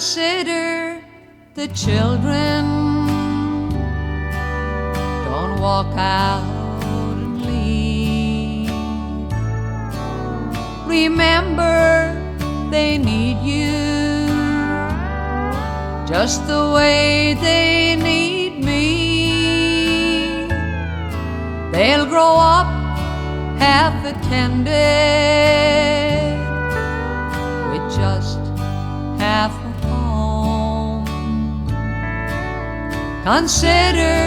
Consider the children. Don't walk out and leave. Remember, they need you just the way they need me. They'll grow up half attended with just half a home. Consider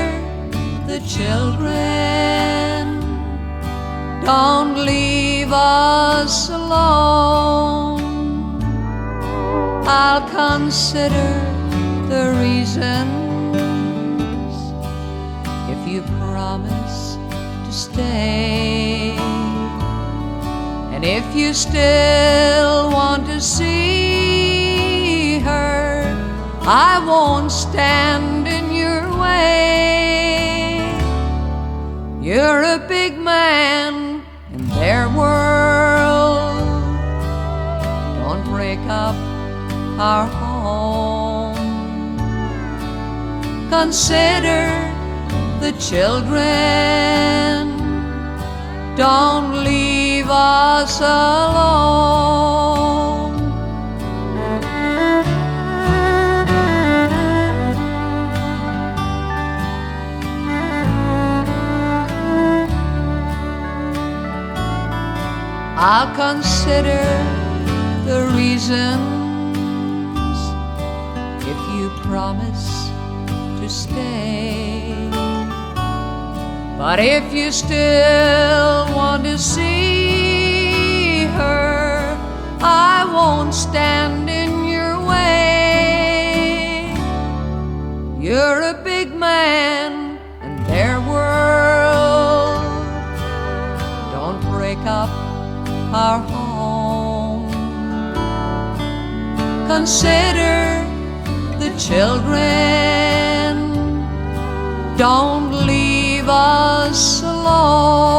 the children. Don't leave us alone. I'll consider the reasons if you promise to stay. And if you still want to see her, I won't stand in your way. You're a big man in their world. Don't break up our home. Consider the children. Don't leave us alone. I'll consider the reasons if you promise to stay. But if you still want to see her, I won't stand in your way. You're a big man in their world. Don't break up our home. Consider the children. Don't leave us alone.